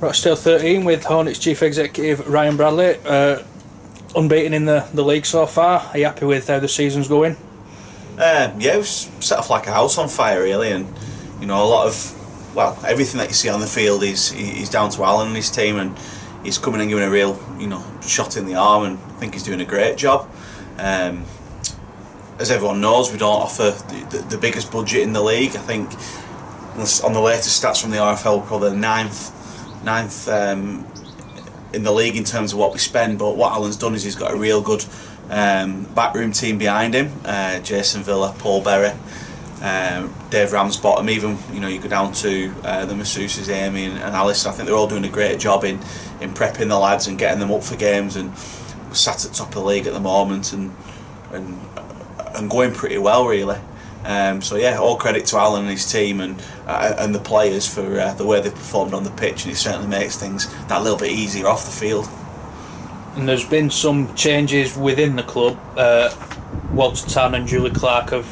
Rochdale 13 with Hornets Chief Executive Ryan Bradley, unbeaten in the league so far. Are you happy with how the season's going? Yeah, it was set off like a house on fire really, and a lot of, well, everything that you see on the field is down to Alan and his team, and he's coming and giving a real shot in the arm, and I think he's doing a great job. As everyone knows, we don't offer the biggest budget in the league. I think on the latest stats from the RFL, we're probably the ninth in the league in terms of what we spend. But what Alan's done is he's got a real good backroom team behind him. Jason Villa, Paul Berry, Dave Ramsbottom, even you go down to the Massouses, Amy and Alice. I think they're all doing a great job in prepping the lads and getting them up for games, and we're sat at the top of the league at the moment and going pretty well really. So yeah, all credit to Alan and his team and the players for the way they've performed on the pitch, and it certainly makes things that little bit easier off the field. And there's been some changes within the club. Walter Tan and Julie Clark are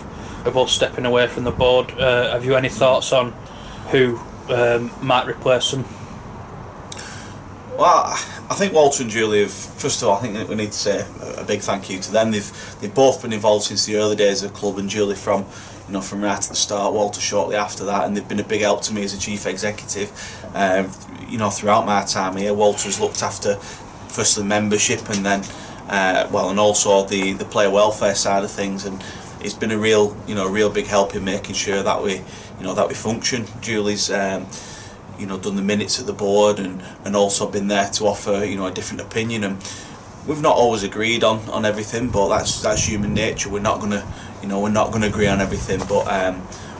both stepping away from the board. Have you any thoughts on who might replace them? Well, I think Walter and Julie have, first of all, I think we need to say a big thank you to them. They've both been involved since the early days of the club, and Julie from right at the start, Walter shortly after that, and they've been a big help to me as a chief executive. Throughout my time here, Walter's looked after firstly membership, and then and also the player welfare side of things, and it's been a real big help in making sure that we function. Julie's done the minutes at the board and also been there to offer a different opinion, and we've not always agreed on everything, but that's human nature. We're not gonna agree on everything, but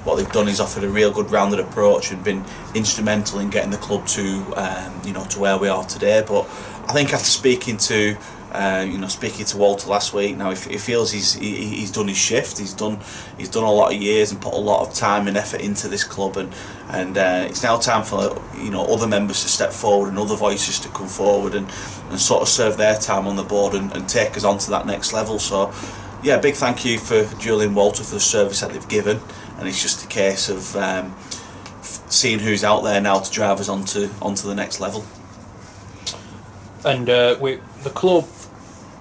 what they've done is offered a real good rounded approach and been instrumental in getting the club to to where we are today. But I think after speaking to Walter last week, now he feels he's done his shift. He's done a lot of years and put a lot of time and effort into this club, and it's now time for other members to step forward and other voices to come forward and sort of serve their time on the board and take us on to that next level. So yeah, big thank you for Julie and Walter for the service that they've given, and it's just a case of seeing who's out there now to drive us onto the next level. And the club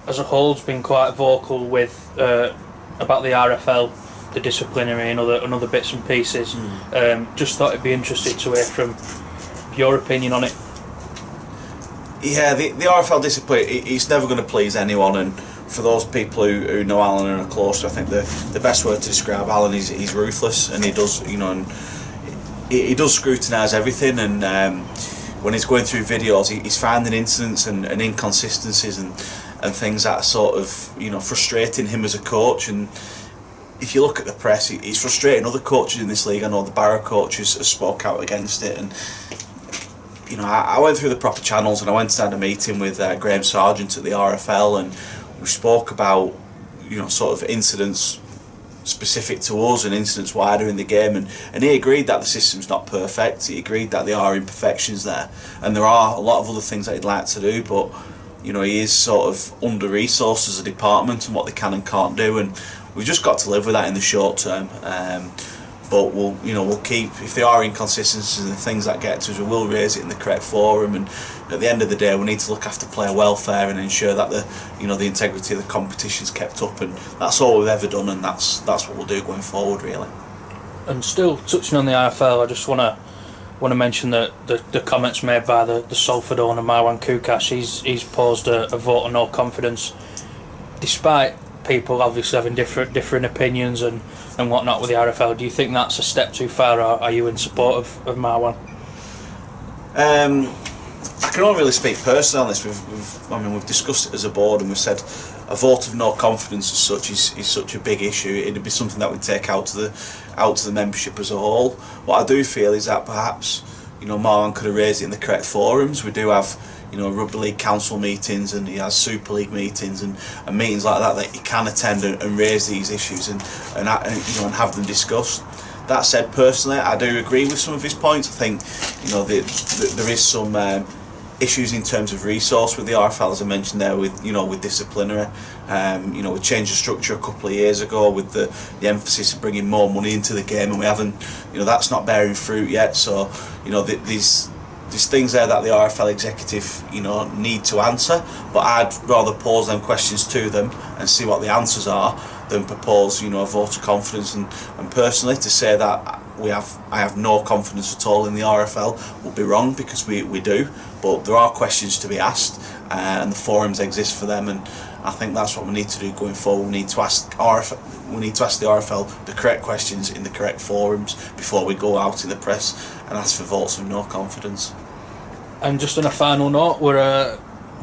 as a whole has been quite vocal with about the RFL, the disciplinary and other bits and pieces. Just thought it'd be interesting to hear from your opinion on it. Yeah, the RFL discipline, it's never going to please anyone, and for those people who know Alan and are close, I think the best word to describe Alan is he's ruthless, and he does he does scrutinise everything, and when he's going through videos, he's finding incidents and inconsistencies and things that are sort of frustrating him as a coach. And if you look at the press, he's frustrating other coaches in this league. I know the Barrow coaches have spoke out against it, and I went through the proper channels, and I went to have a meeting with Graham Sargent at the RFL, and we spoke about sort of incidents specific to us and incidents wider in the game, and he agreed that the system's not perfect. He agreed that there are imperfections there, and there are a lot of other ththings that he'd like to do, but he is sort of under-resourced as a department and what they can and can't do, and we've just got to live with that in the short term. But we'll keep, if there are inconsistencies and things that get to us, we will raise it in the correct forum, and at the end of the day we need to look after player welfare and ensure that the integrity of the competition's kept up, and that's all we've ever done, and that's what we'll do going forward really. And still touching on the RFL, I just want to mention that the comments made by the Salford owner Marwan Kukash. He's posed a vote of no confidence, despite people obviously having different opinions and whatnot with the RFL. Do you think that's a step too far, or are you in support of Marwan? I can only really speak personally on this. We've discussed it as a board, and we've said a vote of no confidence as such is such a big issue. It'd be something that we'd take out to the membership as a whole. What I do feel is that perhaps Marwan could have raised it in the correct forums. We do have Rugby League Council meetings, and he has Super League meetings and meetings like that he can attend and raise these issues and have them discussed. That said, personally, I do agree with some of his points. I think there is some issues in terms of resource with the RFL, as I mentioned there, with disciplinary. We changed the structure a couple of years ago with the emphasis of bringing more money into the game, and we haven't, that's not bearing fruit yet. So there's there's things there that the RFL executive, need to answer, but I'd rather pose them questions to them and see what the answers are than propose, a vote of confidence. And personally, to say that I have no confidence at all in the RFL would be wrong, because we do, but there are questions to be asked, and the forums exist for them, and I think that's what we need to do going forward. We need to ask the RFL the correct questions in the correct forums before we go out in the press and ask for votes of no confidence. And just on a final note,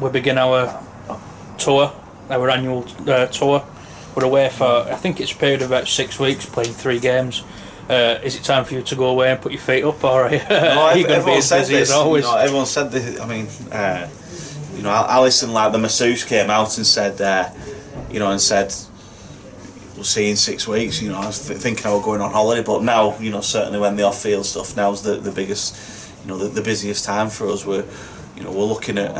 we begin our tour, our annual tour. We're away for, I think it's a period of about 6 weeks, playing 3 games. Is it time for you to go away and put your feet up, or are you going to be as busy as always? Everyone said this. I mean, Alison, like the masseuse, came out and said, we'll see you in 6 weeks. I was thinking I was going on holiday, but now, certainly when the off-field stuff, now's the biggest, the busiest time for us. We're looking at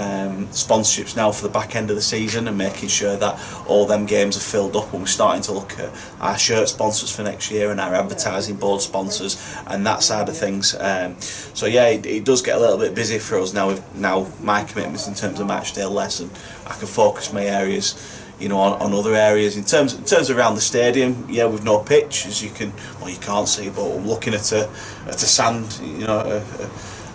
sponsorships now for the back end of the season and making sure that all them games are filled up, and we're starting to look at our shirt sponsors for next year and our advertising board sponsors and that side of things. So yeah, it does get a little bit busy for us now. Now my commitments in terms of Rochdale less, and I can focus my areas on other areas. In terms of around the stadium, yeah, we've no pitch, as you can't see, but I'm looking at a sand,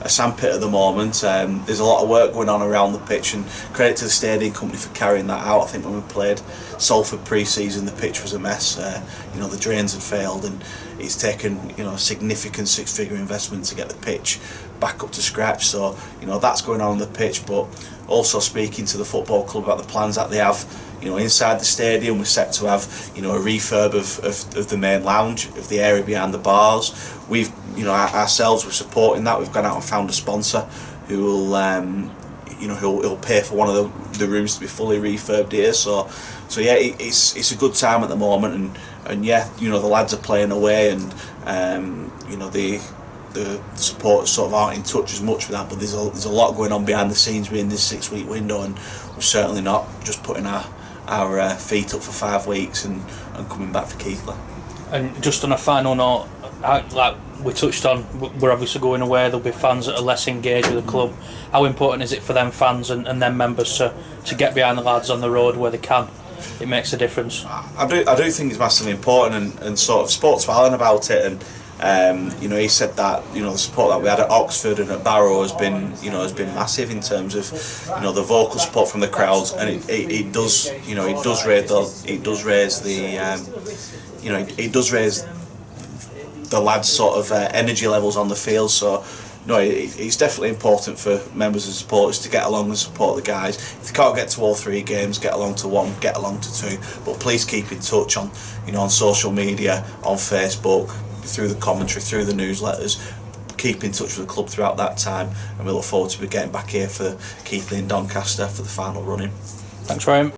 a sandpit at the moment. There's a lot of work going on around the pitch, and credit to the stadium company for carrying that out. I think when we played Salford pre-season, the pitch was a mess. The drains had failed, and it's taken a significant 6-figure investment to get the pitch back up to scratch. So that's going on the pitch, but also speaking to the football club about the plans that they have. Inside the stadium, we're set to have a refurb of the main lounge, of the area behind the bars. We've ourselves, we're supporting that. We've gone out and found a sponsor who will who'll pay for one of the rooms to be fully refurbed here. So yeah, it's a good time at the moment, and yeah, the lads are playing away, and the supporters sort of aren't in touch as much with that, but there's a lot going on behind the scenes within this 6-week window, and we're certainly not just putting our feet up for 5 weeks and coming back for Keighley. And just on a final note, like we touched on, we're obviously going away. There'll be fans that are less engaged with the club. How important is it for them fans and them members to get behind the lads on the road where they can? It makes a difference. I do think it's massively important, and sort of spoke to Alan about it, and he said that the support that we had at Oxford and at Barrow has been massive in terms of the vocal support from the crowds, and it does raise the lads' sort of energy levels on the field. So it's definitely important for members and supporters to get along and support the guys. If they can't get to all 3 games, get along to 1, get along to 2, but please keep in touch on on social media, on Facebook, through the commentary, through the newsletters. Keep in touch with the club throughout that time, and we look forward to getting back here for Keighley and Doncaster for the final running. Thanks, Ryan.